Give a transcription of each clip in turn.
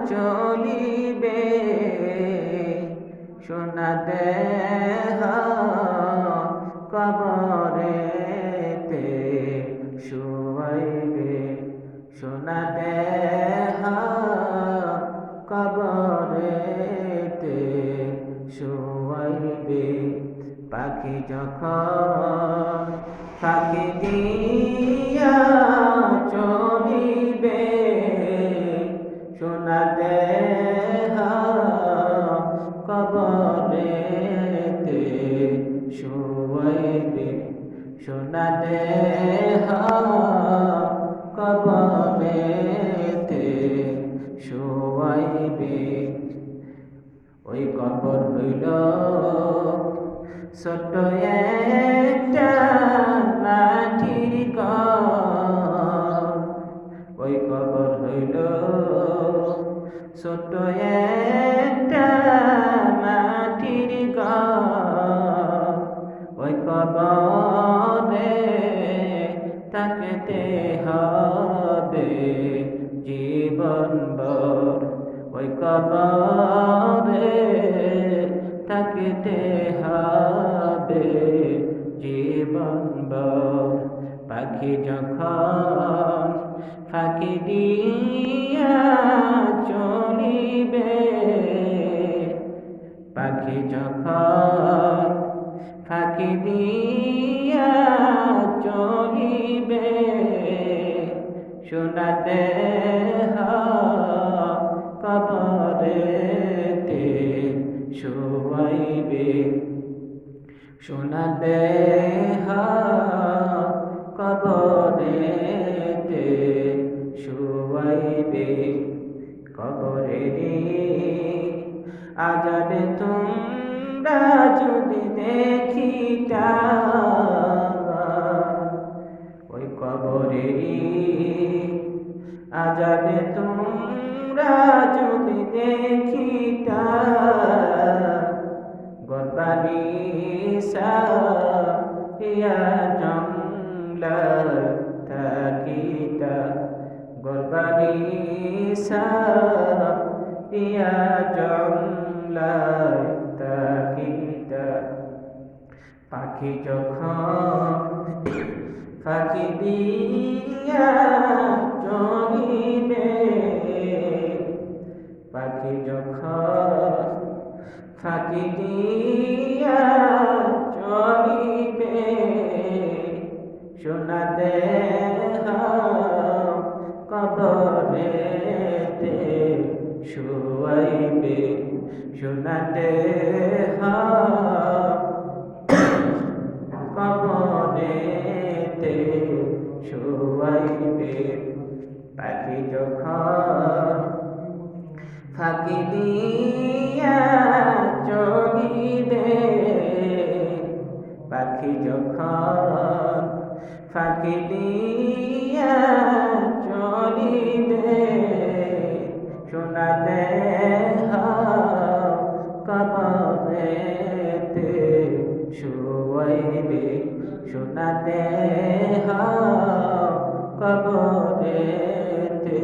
চলিবে সোনা দেহ কবরেতে শুয়াইবে সোনা দেহ কবরেতে শুয়াইবে পাখি যখন ফাঁকি দিয়া চলিবে সোনা দেহ কবরেতে শুয়াইবে সোনা দেহ কবরেতে শুয়াইবে ওই কবর হইল ছোট্ট একটা মাটির ঘর ওই কবর হইল ছোট্ট একটা মাটির ঘর ওই কবরে থাকতে হবে জীবনভর ওই কবরে থাকতে হবে জীবনভর পাখি যখন ফাঁকি দিয়া চলিবে পাখি যখন ফাঁকি দিয়া চলিবে সোনা দেহ কবরেতে শুয়াইবে সোনা দেহ কবরেতে শুয়াইবে কবরেরই আজাবে তোমরা যদি দেখিতা ওই কবরেরই আজাবে তোমরা যদি দেখিতা গর্বালিসা ইয়া জংলা থাকিতা গর্বালিসা ইয়া জংলা থাকিতা পাখি যখন ফাঁকি দিয়া চলিবে পাখি যখন ফাঁকি দিয়া চলিবে সোনা দেহ কবরেতে শুয়াইবে সোনা দেহ কবরেতে শুয়াইবে পাখি যখন ফাঁকি দিয়া চলিবে পাখি যখন ফাঁকি দিয়া চলিবে সোনা দেহ কবরেতে শুয়াইবে সোনা দেহ কবরেতে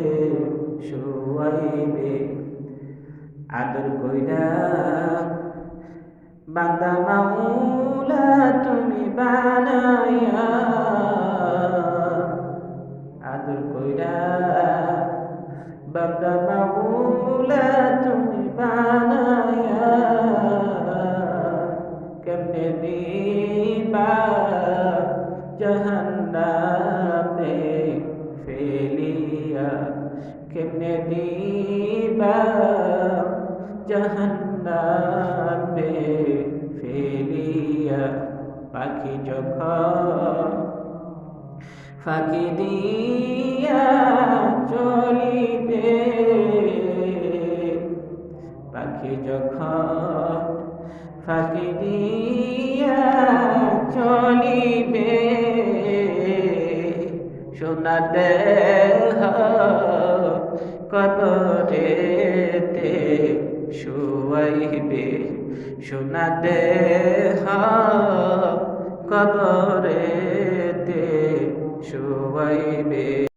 শুয়াইবে আদর কইরা বান্দা মাওলা তুমি বানাইয়া আদর কইরা বান্দা মাওলা তুমি বানাইয়া কেমনে দিবা জাহান্নামে ফেলিয়া কেমনে দিবা জাহান্নামে ফেলিয়া পাখি যখন ফাঁকি দিয়া চলিবে পাখি যখন ফাঁকি দিয়া চলিবে সোনা দেহ কবরেতে শুয়াইবে সোনা দেহ কবরেতে শুয়াইবে।